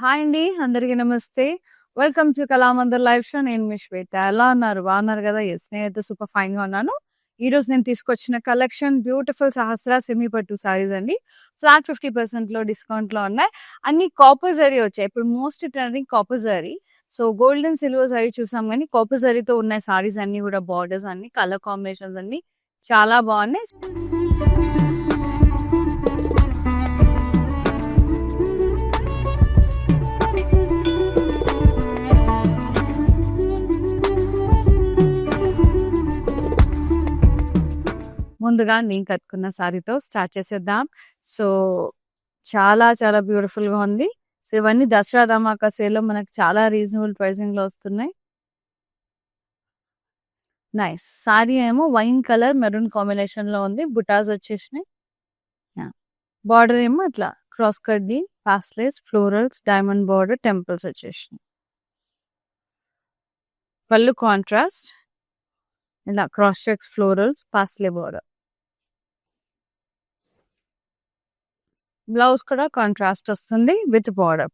Hi అండి. అందరికీ నమస్తే. Welcome to Kalamandir live show. నేను మీ శ్వేత. ఎలా ఉన్నారు? బాగున్నారు కదా? యెస్, నేనైతే సూపర్ ఫైన్‌గా ఉన్నాను. ఈరోజు నేను తీసుకొచ్చిన కలెక్షన్ బ్యూటిఫుల్ సహస్ర సెమీ పట్టు సారీస్ అండి. ఫ్లాట్ 50%లో డిస్కౌంట్‌లో ఉన్నాయి. అన్ని కాపర్ జరీ వచ్చాయి. ఇప్పుడు most trending copper zari. So, gold and silver zari చూసాం గానీ, కాపర్ జరీతో ఉన్నాయి సారీస్ అన్నీ కూడా బోర్డర్స్ అన్నీ, కలర్ కాంబినేషన్స్ అన్నీ చాలా బాగున్నాయి. ముందుగా నేను కట్టుకున్న సారీతో స్టార్ట్ చేసేద్దాం. సో, చాలా చాలా బ్యూటిఫుల్‌గా ఉంది. సో, ఇవన్నీ దసరా ధమాకా సేల్‌లో మనకు చాలా రీజనబుల్ ప్రైసింగ్‌లో వస్తున్నాయి. నైస్. సారీ ఏమో వైన్ కలర్ మెరూన్ కాంబినేషన్‌లో ఉంది. బుటాస్ వచ్చేసినాయి. యాహ్! బార్డర్ ఏమో ఇట్లా క్రాస్ కట్‌ది pastels, florals, diamond border, temples వచ్చేసినాయి. పళ్ళు కాంట్రాస్ట్ ఇలా cross checks, florals, pastel border. Blouse కూడా కాంట్రాస్ట్ వస్తుంది with border.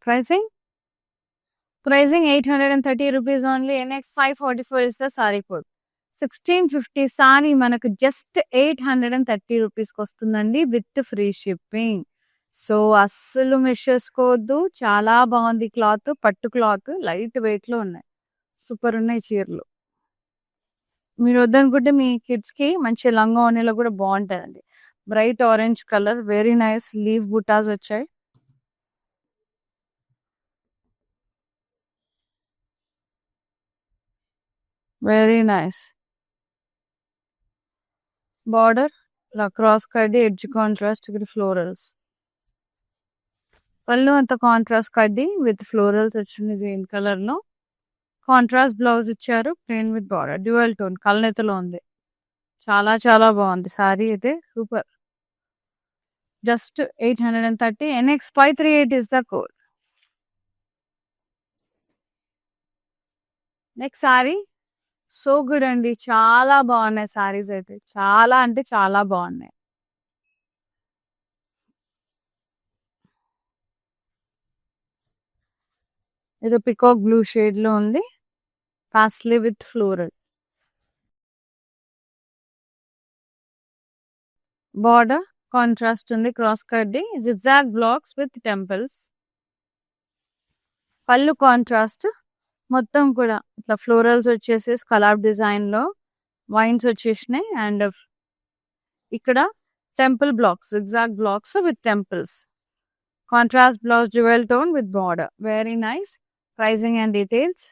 Pricing 830 rupees only. NX 544 is the saree code. 1650 saree మనకు జస్ట్ 830 రూపీస్కి వస్తుందండి విత్ ఫ్రీ షిప్పింగ్. సో అస్సలు మిస్ చేసుకోవద్దు. చాలా బాగుంది క్లాత్. పట్టు క్లాత్ లైట్ వెయిట్ లో ఉన్నాయి. సూపర్ ఉన్నాయి చీరలు. మీరు వద్దనుకుంటే మీ కిడ్స్ కి మంచి లంగా ఓణీలో కూడా బాగుంటాయండి. Bright orange colour, very nice. Leave బుటాస్ వచ్చాయి. Very nice. బార్డర్ ఇలా క్రాస్ కడ్డీ, ఎడ్జ్ కాంట్రాస్ట్ విత్ ఫ్లోరల్స్. పళ్ళు అంత కాంట్రాస్ట్ కడ్డీ విత్ ఫ్లోరల్స్ వచ్చింది గ్రీన్ కలర్ లో. కాంట్రాస్ట్ బ్లౌజ్ ఇచ్చారు, plain with border, dual tone కలనేతలో ఉంది. చాలా చాలా బాగుంది సారీ అయితే. Super. Just 830. NX 538 is the code. Next saree so good అండి. చాలా బాగున్నాయి సారీస్ అయితే. చాలా అంటే చాలా బాగున్నాయి. ఇది పికాక్ బ్లూ షేడ్ లో ఉంది. Paisley with floral. Border contrast ఉంది, క్రాస్ కడ్డీ, జిగ్జాగ్ బ్లాక్స్ విత్ టెంపుల్స్. పళ్ళు కాంట్రాస్ట్. మొత్తం కూడా ఇట్లా ఫ్లోరల్స్ వచ్చేసి స్కలాప్ డిజైన్ లో వైన్స్ వచ్చేసినాయి. అండ్ ఇక్కడ temple blocks, zigzag blocks with temples. Contrast blouse, dual tone with border. Very nice. Pricing and details.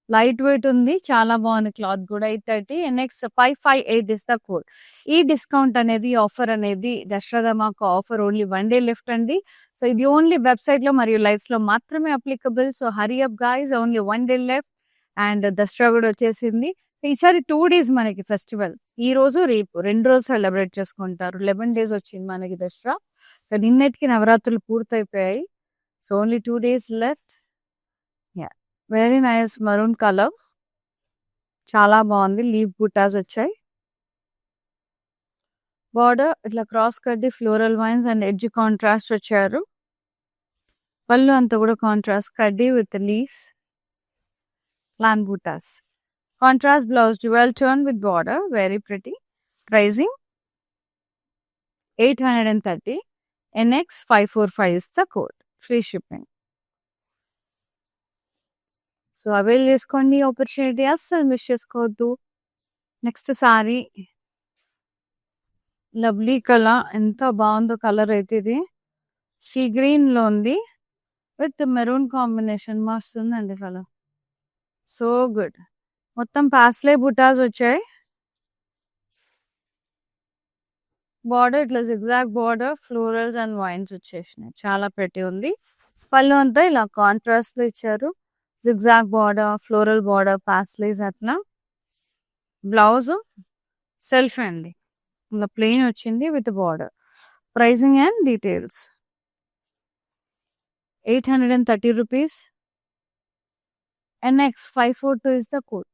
Light weight ఉంది, చాలా బాగుంది క్లాత్ కూడా. 830. NX 558 is the code. ఈ డిస్కౌంట్ అనేది, ఆఫర్ అనేది దసరా ధమాకా ఆఫర్ ఓన్లీ 1 డే లెఫ్ట్ అండి. సో ఇది ఓన్లీ వెబ్సైట్ లో మరియు లైవ్స్ లో మాత్రమే applicable. So hurry up guys, only 1 day left. And Dasara కూడా వచ్చేసింది. ఈసారి 2 days మనకి ఫెస్టివల్. ఈ రోజు రేపు 2 రోజులు సెలబ్రేట్ చేసుకుంటారు. 11 days వచ్చింది మనకి దసరా. సో నిన్నటికి నవరాత్రులు పూర్తయిపోయాయి. So only 2 days left. Very nice maroon colour. చాలా బాగుంది. లీవ్ బుటాస్ వచ్చాయి. బార్డర్ ఇట్లా క్రాస్ కడ్డీ, floral vines and edge contrast వచ్చారు. పళ్ళు అంతా కూడా కాంట్రాస్ట్ కడ్డీ విత్ లీవ్స్, ప్లాన్ బుటాస్. Contrast blouse, dual tone with border. Very pretty. Pricing 830. NX 545 is the code. Free shipping. So avail చేసుకోండి ఆపర్చునిటీ, అస్సలు మిస్ చేసుకోవద్దు. Next saree lovely colour. ఎంత బాగుందో కలర్ అయితే. ఇది సీ గ్రీన్ లో ఉంది విత్ మెరూన్ కాంబినేషన్. మస్తు ఉందండి కలర్. So good. మొత్తం పాస్లే బుటాస్ వచ్చాయి. బార్డర్ ఇట్లా zigzag border, florals and wines వచ్చేసినాయి. చాలా పెట్టి ఉంది. పళ్ళు అంతా ఇలా కాంట్రాస్ట్ లో ఇచ్చారు. Zigzag border, floral border, paisleys అట్లా. బ్లౌజ్ సెల్ఫ్ అండి, ఇలా ప్లెయిన్ వచ్చింది with border. Pricing and details. 830 rupees. NX 542 is the code.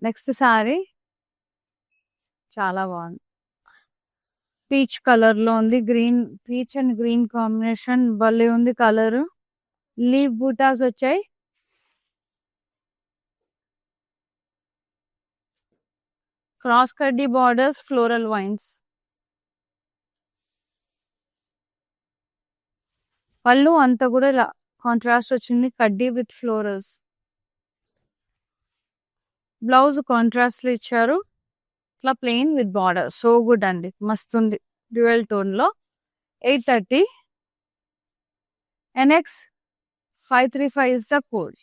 Next sari చాలా బాగుంది. పీచ్ కలర్ లో ఉంది. Green, peach and green combination భలే ఉంది కలర్. లీవ్ బూటాస్ వచ్చాయి. క్రాస్ కడ్డీ బార్డర్స్, ఫ్లోరల్ వైన్స్. పళ్ళు అంతా కూడా ఇలా కాంట్రాస్ట్ వచ్చింది, కడ్డీ విత్ ఫ్లోరల్స్. బ్లౌజ్ కాంట్రాస్ట్ లో ఇచ్చారు, ఇట్లా plain with border. So good అండి, మస్తుంది. డ్యూయల్ టోన్ లో. 830. NX 535 is the code.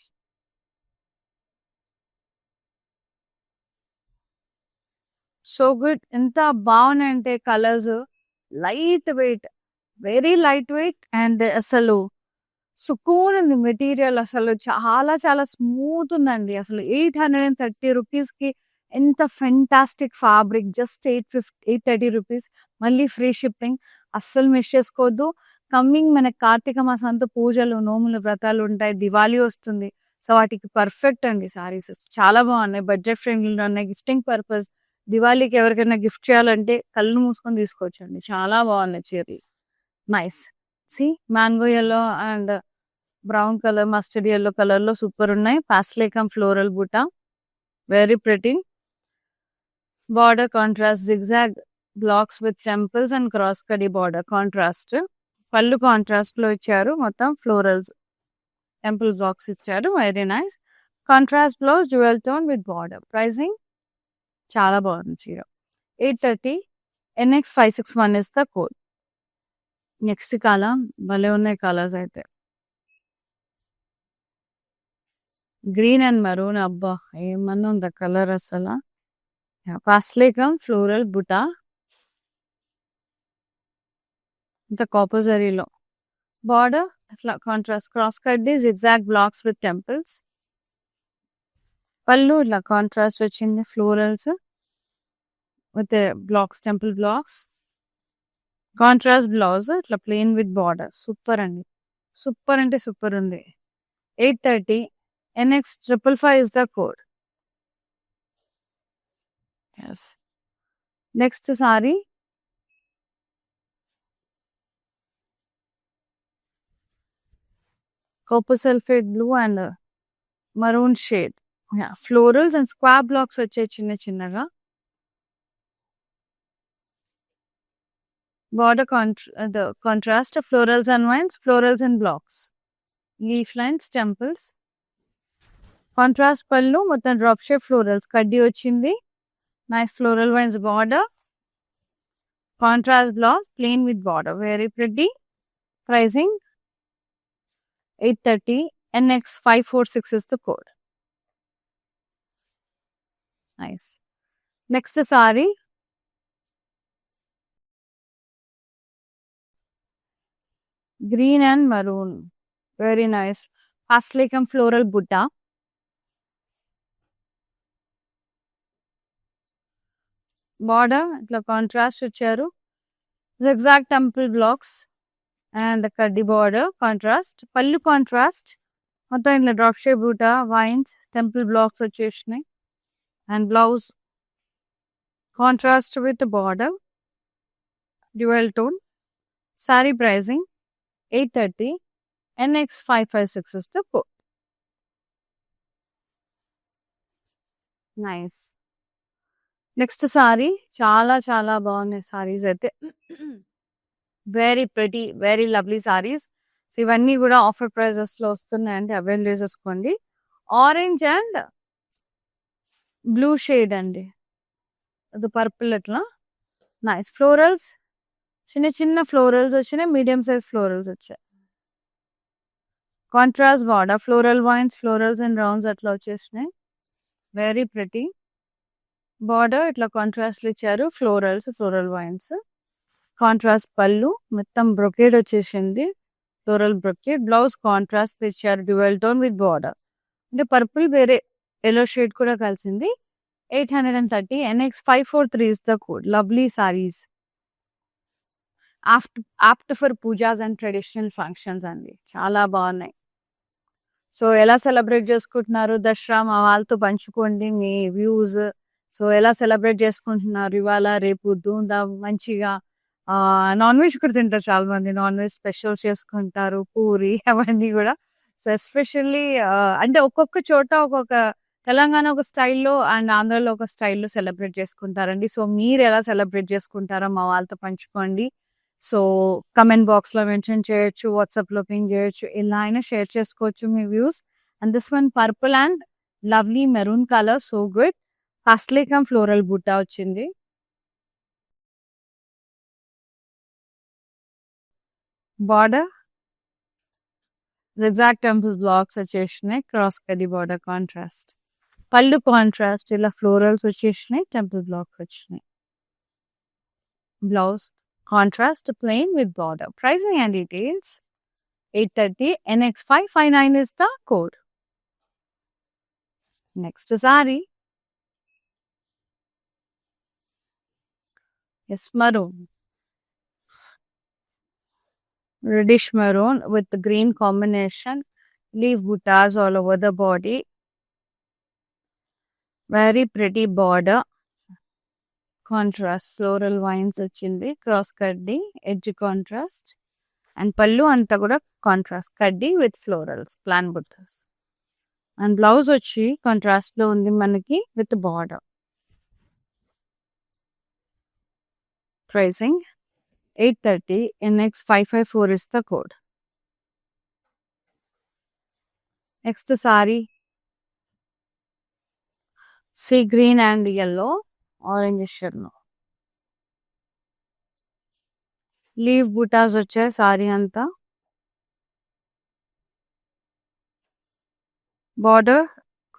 So good. ఎంత బాగున్నాయంటే colours, light weight, very light weight. And అసలు సుకూన్ ఉంది మెటీరియల్. అసలు చాలా చాలా స్మూత్ ఉందండి. అసలు 830 రూపీస్ కి ఎంత ఫెంటాస్టిక్ ఫ్యాబ్రిక్. జస్ట్ 830 రూపీస్, మళ్ళీ ఫ్రీ షిప్పింగ్. అస్సలు మిస్ చేసుకోవద్దు. కమింగ్ మన కార్తీక మాసంతో పూజలు, నోములు, వ్రతాలు ఉంటాయి. దివాళీ వస్తుంది. సో వాటికి పర్ఫెక్ట్ అండి సారీస్. చాలా బాగున్నాయి, బడ్జెట్ ఫ్రెండ్లీలో ఉన్నాయి. గిఫ్టింగ్ పర్పస్, దివాళీకి ఎవరికైనా గిఫ్ట్ చేయాలంటే కళ్ళు మూసుకొని తీసుకోవచ్చండి. చాలా బాగున్నాయి చీరలు. Nice. See mango yellow and brown colour, mustard yellow colour లో సూపర్ ఉన్నాయి. పాస్లేకం ఫ్లోరల్ బూటా, very pretty. Border contrast, zigzag blocks with temples and cross కడి బార్డర్ కాంట్రాస్ట్. పళ్ళు కాంట్రాస్ట్ లో ఇచ్చారు, మొత్తం ఫ్లోరల్స్, టెంపుల్ బ్లాక్స్ ఇచ్చారు. Very nice. Contrast blouse, dual tone with border. Pricing చాలా బాగుంది చీర. 830. NX 561 is the code. Next colour భలే ఉన్నాయి కలర్స్ అయితే. Green and maroon. అబ్బా ఏమన్నా ఉందా కలర్ అసలు. పాస్లేకం ఫ్లోరల్ బుటా, ఇంత కాపర్ జరీలో. బార్డర్ అట్లా కాంట్రాస్ట్, క్రాస్ కడ్డీ, జిగ్జాగ్ బ్లాక్స్ విత్ టెంపుల్స్. పళ్ళు ఇట్లా కాంట్రాస్ట్ వచ్చింది, florals with blocks, temple blocks. Contrast blouse ఇట్లా ప్లెయిన్ విత్ బార్డర్. సూపర్ అండి, సూపర్ అంటే సూపర్ ఉంది. 830. NX 555 is the code. Yes. Next saree. Copper sulphate blue and maroon shade. Yeah, florals and square blocks వచ్చే చిన్న చిన్నగా. Border the contrast of florals and vines, florals and blocks. Leaf lines, temples. Contrast pallu, మొత్తం drop shape florals, కడ్డీ వచ్చింది. Nice floral vines border. Contrast blouse, plain with border. Very pretty. Pricing 830. NX 546 is the code. Nice. Next saree. Green and maroon. Very nice. Paslekam floral butta. Border ఇట్లా contrast ఇచ్చారు. zigzag temple blocks and కడ్డీ border contrast. పళ్ళు contrast, మొత్తం ఇట్లా drop shape బూటా, wines, temple blocks వచ్చేసినాయి. And blouse contrast with border, dual tone. Sorry pricing 830. NX 556 is the code. Nice. Next sari చాలా చాలా బాగున్నాయి సారీస్ అయితే. Very pretty, very lovely saris. So ఇవన్నీ కూడా ఆఫర్ ప్రైజెస్ లో వస్తున్నాయండి, అవైల్ చేసేసుకోండి. ఆరెంజ్ అండ్ బ్లూ షేడ్ అండి, అది పర్పుల్ అట్లా. నైస్. ఫ్లోరల్స్, చిన్న చిన్న ఫ్లోరల్స్ వచ్చినాయి, మీడియం సైజ్ ఫ్లోరల్స్ వచ్చాయి. Contrast border, floral wines, florals and rounds అట్లా వచ్చేసినాయి. Very pretty. బార్డర్ ఇట్లా కాంట్రాస్ట్ ఇచ్చారు, ఫ్లోరల్స్, ఫ్లోరల్ వైన్స్. కాంట్రాస్ట్ పళ్ళు, మొత్తం బ్రొకేడ్ వచ్చేసింది, ఫ్లోరల్ బ్రొకేడ్. బ్లౌజ్ కాంట్రాస్ట్ ఇచ్చారు, డ్యూయల్ టోన్ విత్ బార్డర్. అంటే పర్పుల్ వేరే ఎల్లో షేడ్ కూడా కలిసింది. 830. NX 543 is the code. Lovely sarees. Apt for pujas and traditional functions అండి, చాలా బాగున్నాయి. సో ఎలా సెలబ్రేట్ చేసుకుంటున్నారు దసరా, మా వాళ్ళతో పంచుకోండి మీ వ్యూస్. సో ఎలా సెలబ్రేట్ చేసుకుంటున్నారు ఇవాళ రేపు ధూమ్ధామ్ మంచిగా నాన్ వెజ్ కూడా తింటారు చాలా మంది. నాన్ వెజ్ స్పెషల్స్ చేసుకుంటారు. పూరి అవన్నీ గూడా. సో, ఎస్పెషల్లీ అంటే ఒక్కొక్క చోట ఒక్కొక్క తెలంగాణ ఒక స్టైల్‌లో అండ్ ఆంధ్రాలో ఒక స్టైల్‌లో సెలబ్రేట్ చేసుకుంటారండి. సో, మీరెలా సెలబ్రేట్ చేసుకుంటారో మా వాళ్ళతో పంచుకోండి. సో, కామెంట్ బాక్స్‌లో మెన్షన్ చేయొచ్చు. వాట్సాప్‌లో పింగ్ జేయొచ్చు. ఎలా అయినా షేర్ చేసుకోవచ్చు మీ views. And this one purple and lovely maroon colour so good. Firstly come floral బుట్ట వచ్చింది. బార్డర్ zigzag టెంపుల్ బ్లాక్స్ వచ్చేసినాయి. క్రాస్ కడ్డీ బార్డర్ కాంట్రాస్ట్. పళ్ళు కాంట్రాస్ట్ ఇలా ఫ్లోరల్స్ వచ్చేసినాయి. టెంపుల్ బ్లాక్స్ వచ్చినాయి. Blouse contrast plain with border. Pricing and details 830 NX559 is the code. Next saree. Yes, maroon. Reddish maroon with the green combination. Leaf buttas all over the body. Very pretty border. Contrast floral vines వచ్చింది. Cross kaddi edge contrast. And pallu anta kuda contrast kaddi with florals plan buttas. And blouse వచ్చి contrast లో ఉంది మనకి with border. Pricing 830 NX554 is the code. Next saree. Sea green and yellow. Orange yellow. Leaf buttas వచ్చాయి sorry అంతా. Border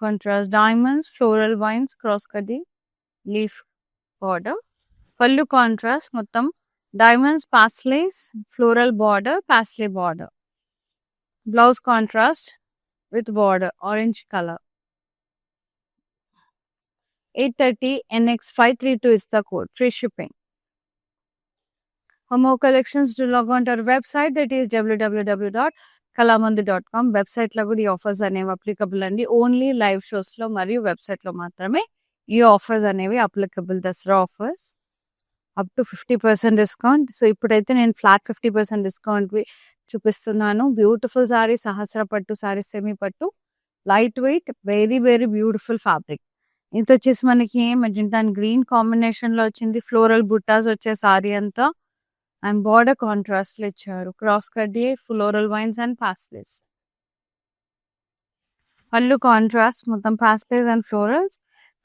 contrast diamonds, floral vines, cross kaddi, leaf border. Pallu contrast మొత్తం diamonds, pastelis, floral border, paisley border. Blouse contrast with border, orange color. 830 NX532 is the code. Free shipping. For more collections, do log on to our website, that is www.kalamandir.com. వెబ్సైట్లో కూడా ఈ offers అనేవి applicable అండి. Only live షోస్లో మరియు వెబ్సైట్లో మాత్రమే ఈ offers అనేవి applicable. Dasara offers up to 50% discount. So ఇప్పుడైతే నేను ఫ్లాట్ 50% డిస్కౌంట్ చూపిస్తున్నాను. బ్యూటిఫుల్ సారీ, సహస్ర పట్టు సారీ, సెమీ పట్టు, light weight, very very beautiful fabric. ఇది వచ్చేసి మనకి మెజెంటా అండ్ గ్రీన్ కాంబినేషన్లో వచ్చింది. ఫ్లోరల్ బుట్టాస్ వచ్చే సారీ అంతా అండ్ బార్డర్ కాంట్రాస్ట్ లో ఇచ్చారు. క్రాస్ కడ్డీ, ఫ్లోరల్ వైన్స్ అండ్ పాస్టెల్స్. పళ్ళు కాంట్రాస్ట్ మొత్తం పాస్టెల్స్ అండ్ ఫ్లోరల్స్.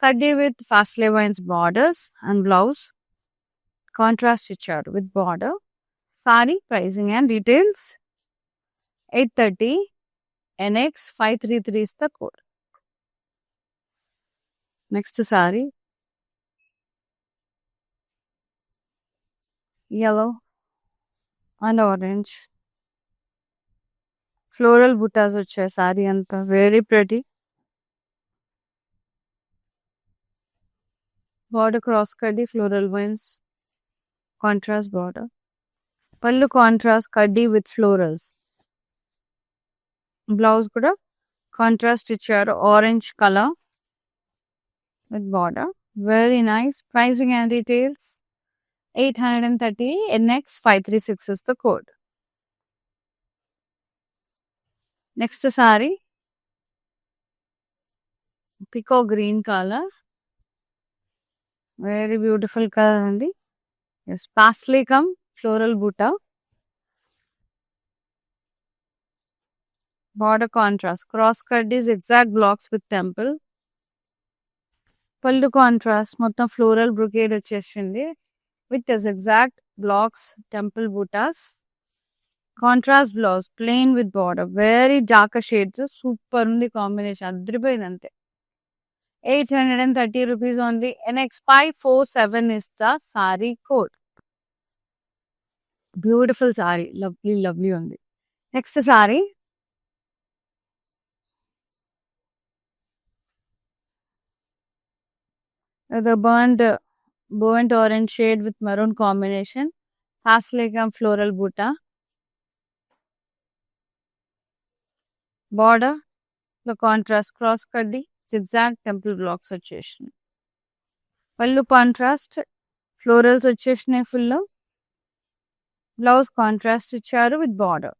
కడ్డీ with pastel vines borders and blouse contrast ఇచ్చారు with border. Saree pricing and details 830 NX533 is the code. Next saree. Yellow and orange. Floral buttas వచ్చాయి sorry అంతా. Very pretty. Border cross కడ్డీ, floral wines, contrast border. పళ్ళు contrast కడ్డీ with florals. Blouse కూడా contrast ఇచ్చారు, orange colour with border. Very nice. Pricing and details 830 NX536 is the code. Next saree. Peacock green color. Very beautiful color andi. Yes, paisley come floral butta. Border contrast. Cross cut is zigzag blocks with temple. Pallu contrast మొత్తం floral brocade వచ్చేసింది with the zigzag blocks, temple buttas. Contrast blouse, plain with border. Very darker shades. Super undi combination. Adripoyindante. 830 rupees only. NX547 is the saree code. Beautiful saree. Lovely, lovely only. Next saree. The burnt orange shade with maroon combination. Haslegam floral butta. Border. The contrast cross kaddi. Zigzag temple blocks వచ్చేసినాయి. పళ్ళు contrast florals వచ్చేసినాయి full. Blouse contrast ఇచ్చారు with border.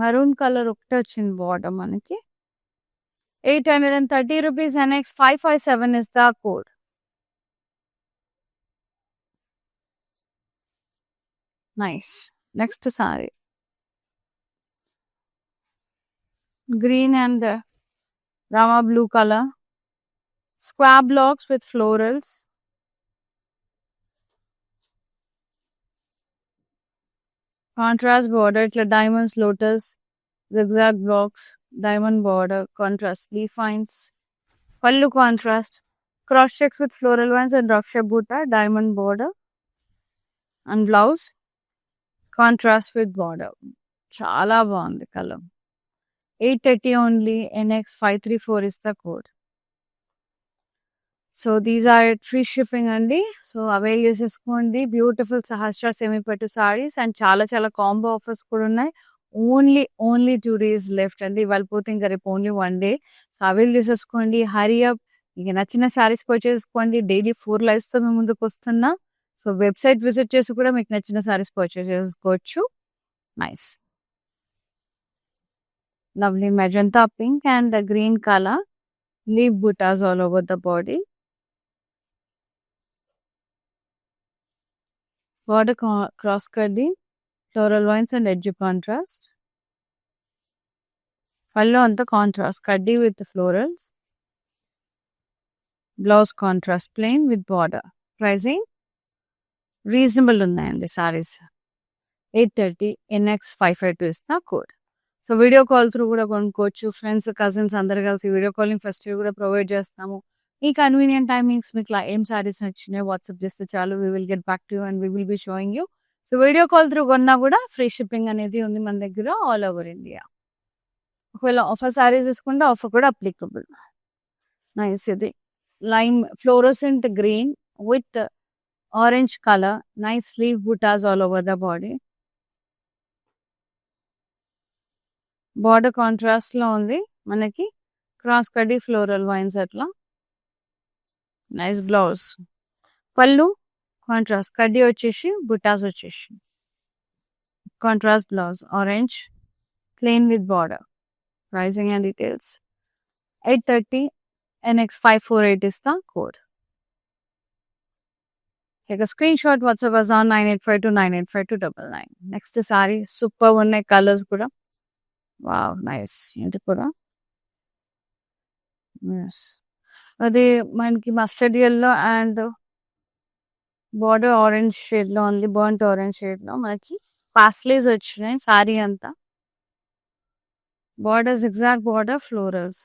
Maroon colour ఒకటే వచ్చింది border మనకి. 830 rupees NX 557 is the code. Nice. Next saree. Green and Rama blue color. Square blocks with florals. Contrast border, ఇట్లా diamonds, lotus, zigzag blocks, diamond border, contrast leaf lines. Pallu contrast. Cross checks with floral ones and rough shape butta, diamond border. And blouse. Contrast with border. Chala బాగుంది colour. 830 only. NX 534 is the code. So these are free shipping అండి. So avail చేసేసుకోండి. Beautiful Sahasra semi పట్టు saris and చాలా చాలా combo offers కూడా ఉన్నాయి. Only 2 days left అండి. ఇవాళ పోతే ఇంకా రేపు ఓన్లీ 1 day. సో అవైల్ చేసేసుకోండి. Hurry up. మీకు నచ్చిన సారీస్ పర్చేస్ చేసుకోండి. డైలీ 4 lives-తో మేము ముందుకు వస్తున్నా. సో వెబ్సైట్ విజిట్ చేసి కూడా మీకు నచ్చిన సారీస్ పర్చేస్ చేసుకోవచ్చు. Nice. Lovely magenta pink and green colour. Leaf బుటాస్ all over the body. Border cross cutting, floral lines and edge contrast. Pallu anta contrast, kaddi with the florals. Blouse contrast, plain with border. Pricing reasonable unnayandi sarees. 830 NX 552 is the code. So video call through kuda konukochu. Friends, cousins andaru kalisi video calling facility kuda provide chestamu. ఈ convenient timings మీకు ఏం సారీస్ నచ్చినాయో WhatsApp చేస్తే చాలు. We will get back to you and we will be showing you. So video call through కొన్నా కూడా free shipping అనేది ఉంది మన దగ్గర ఆల్ ఓవర్ ఇండియా. ఒకవేళ ఆఫర్ సారీస్ తీసుకుంటే ఆఫర్ కూడా అప్లికబుల్. నైస్. ఇది lime fluorescent green with orange colour. Nice leave బుటాస్ all over the body. Border contrast లో ఉంది మనకి. క్రాస్ కడ్డీ ఫ్లోరల్ వైన్స్ అట్లా. Nice blouse. పళ్ళు కాంట్రాస్ట్ కడ్డీ వచ్చేసి బుటాస్ వచ్చేసి. Contrast blouse orange plain with border. Pricing and details 830 NX 548 is the code. Take a screenshot. WhatsApp us on 9852985299. Next saree super ఉన్నాయి కలర్స్ కూడా. Wow nice. ఏంటి కూడా అది మనకి mustard yellow and border orange shade లో ఉంది. Burnt orange shade లో మనకి పాస్లేస్ వచ్చినాయి సారీ అంతా. Border zigzag border florals.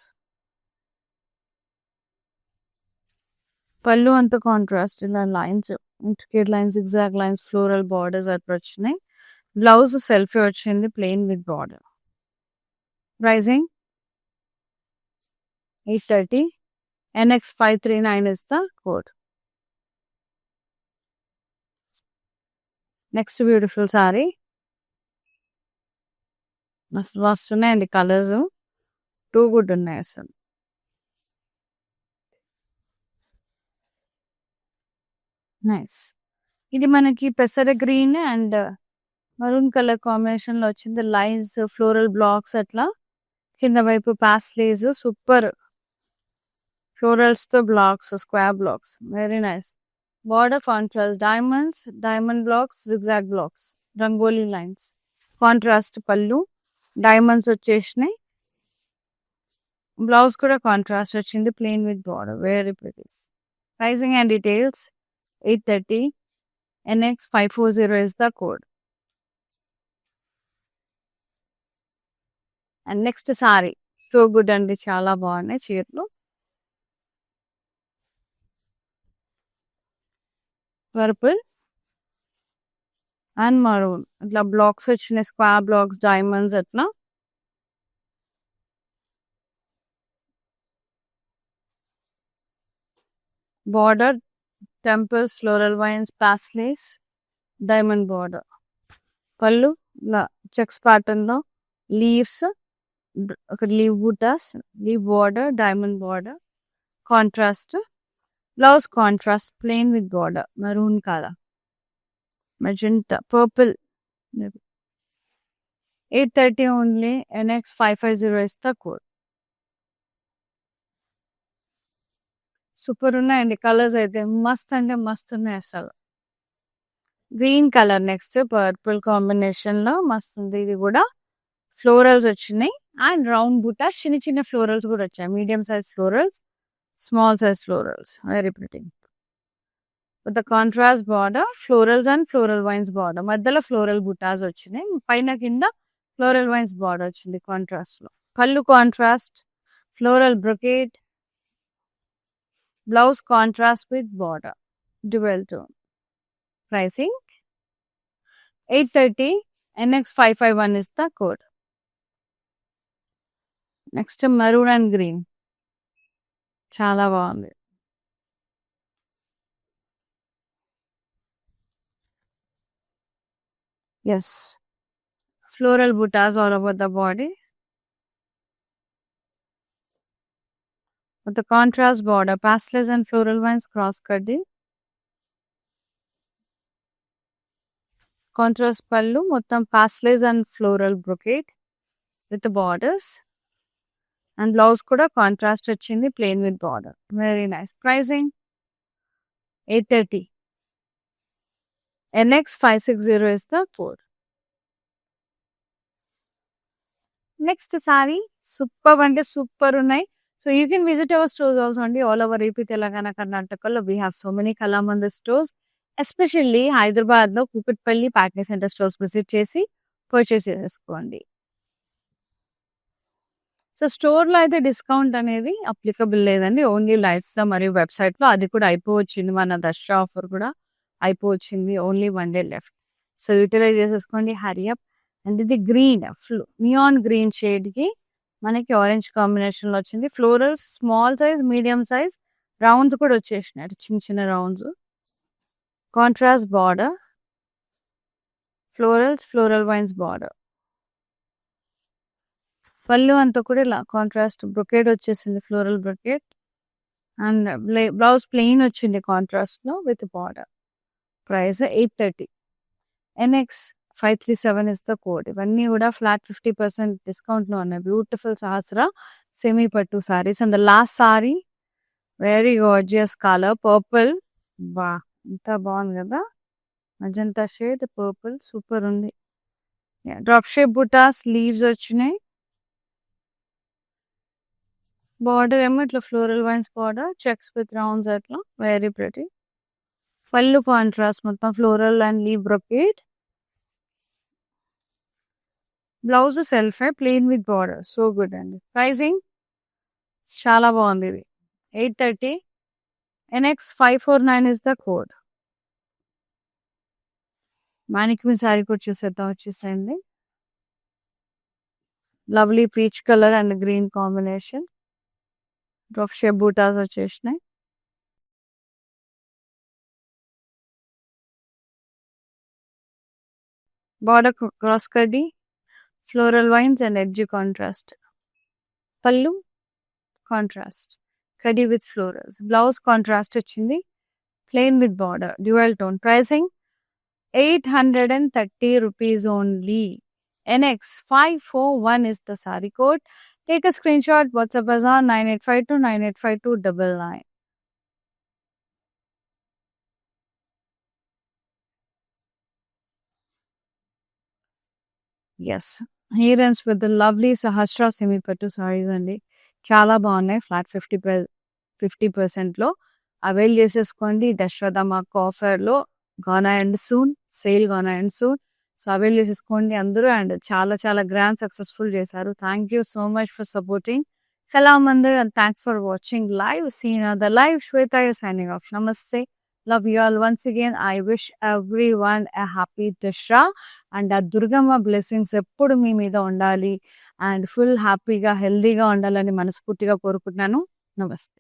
పళ్ళు అంతా కాంట్రాస్ట్ ఇలా lines intricate lines zigzag lines floral borders అట్లా వచ్చినాయి. బ్లౌజ్ సెల్ఫీ వచ్చింది plain with border. Pricing 830 NX 539 is the code. Next beautiful saree. మస్తు ఉన్నాయండి కలర్స్. టూ గుడ్ ఉన్నాయి అసలు. నైస్. ఇది మనకి పెసర green and maroon colour combination లో వచ్చింది. లైన్స్ ఫ్లోరల్ బ్లాక్స్ అట్లా. కింద వైపు పాస్లేస్ సూపర్. ఫ్లోరల్స్ తో blocks square blocks very nice. Border contrast diamonds diamond blocks zigzag blocks rangoli lines. Contrast పళ్ళు డైమండ్స్ వచ్చేసినాయి. బ్లౌజ్ కూడా కాంట్రాస్ట్ వచ్చింది plain with border very pretties. Pricing and details 830 NX 540 is the code. And next saree so good అండి. చాలా బాగున్నాయి చీరలు. Purple and maroon ఇట్లా blocks వచ్చినాయి. స్క్వేర్ బ్లాక్స్ డైమండ్స్ అట్లా. Border temples floral wines paisleys diamond border. పళ్ళు ఇలా చెక్స్ ప్యాటర్న్ లో లీవ్స్ ఒక leave buttas leave border diamond border. Contrast blouse contrast plain with border maroon colour. magenta, purple. 830 only. NX550 is the code. Super ఉన్నాయండి colours అయితే మస్త్ అంటే మస్తు ఉన్నాయి అసలు. Green colour next purple combination లో మస్తు ఉంది. ఇది కూడా ఫ్లోరల్స్ వచ్చినాయి అండ్ రౌండ్ బుటా చిన్న చిన్న ఫ్లోరల్స్ కూడా వచ్చాయి. Medium size florals, small size florals, very pretty. With the contrast border, florals and floral vines border, మధ్యలో ఫ్లోరల్ బుటాస్ వచ్చినాయి, పైన కింద ఫ్లోరల్ వైన్స్ బార్డర్ వచ్చింది కాంట్రాస్ట్ లో. పళ్ళు contrast, floral brocade, blouse contrast with border, dual tone. Pricing 830. NX551 is the code. Next maroon and green. చాలా బాగుంది. Yes. Floral buttas all over the body. With the contrast border, pastels and floral vines cross cutting. Contrast పళ్ళు మొత్తం pastels and floral brocade with borders and blouse కూడా contrast వచ్చింది plain with border, very nice. Pricing 830. NX560 is the code. Next saree super అంటే super ఉన్నాయి. So you can visit our stores also అండి, all over AP, Telangana, కర్ణాటకలో we have so many Kalamandir stores. Especially హైదరాబాద్లో Kukatpally Patny centre stores visit చేసి purchase చేసుకోండి. So స్టోర్లో అయితే discount అనేది అప్లికబుల్ లేదండి, ఓన్లీ లైఫ్లో మరియు వెబ్సైట్లో. అది కూడా అయిపోవచ్చింది, మన దసరా ఆఫర్ కూడా అయిపోవచ్చింది, only 1 day left. So utilise చేసేసుకోండి, హరీ అప్. అండ్ ఇది గ్రీన్, నియాన్ గ్రీన్ షేడ్కి మనకి ఆరెంజ్ కాంబినేషన్లో వచ్చింది. Florals small size, medium size, rounds కూడా వచ్చేసినాయి, చిన్న చిన్న రౌండ్స్. Contrast border, florals, floral vines border. పళ్ళు అంతా కూడా ఇలా కాంట్రాస్ట్ బ్రొకేట్ వచ్చేసింది, floral brocade. And blouse plain వచ్చింది కాంట్రాస్ట్ లో with border. Price 830. NX537 is the code. ఇవన్నీ కూడా ఫ్లాట్ 50% డిస్కౌంట్ లో ఉన్నాయి. బ్యూటిఫుల్ సహస్ర సెమీ పట్టు saris. And the last saree very gorgeous colour purple. బా ఎంత బాగుంది కదా, మజంతా షేడ్ పర్పుల్, సూపర్ ఉంది. డ్రాప్ షేప్ బుటా, స్లీవ్స్ వచ్చినాయి. బార్డర్ ఏమో ఇట్లా floral vines border, checks with rounds అట్లా, వెరీ ప్రిటీ. పళ్ళు కాంట్రాస్ట్ మొత్తం floral and leave brocade. Blouse self plain with border, so good అండి. ప్రైసింగ్ చాలా బాగుంది ఇది, 830. NX549 is the code. Manikyam saree కూడా చూసేద్దాం, వచ్చేసేయండి. Lovely peach colour and green combination. Drop shape buttas వచ్చేసినాయి. బార్డర్ క్రాస్ కడ్డీ, floral vines and edge contrast. పళ్ళు కాంట్రాస్ట్, కడ్డీ విత్ ఫ్లోరల్స్. బ్లౌజ్ కాంట్రాస్ట్ వచ్చింది, plain with border, dual tone. Pricing 830 rupees only. NX541 is the saree code. Take a screenshot, WhatsApp us on 9852 985299. Yes, here ends with the lovely Sahasra semi pattu sarees అండి. చాలా బాగున్నాయి, flat 50% లో avail చేసేసుకోండి. దశరథమాకు ఆఫర్లో gonna end soon, sale gonna end soon. So avail చేసేసుకోండి అందరూ. And చాలా చాలా గ్రాండ్ సక్సెస్ఫుల్ చేశారు. Thank you so much for supporting Kalamandir and thanks for watching live. See you the live. Shweta is signing off. నమస్తే, love you all. Once again I wish everyone a happy Dasara. And ఆ Durgamma blessings ఎప్పుడు మీ మీద ఉండాలి and full హ్యాపీగా హెల్దీగా ఉండాలని మనస్ఫూర్తిగా కోరుకుంటున్నాను. నమస్తే.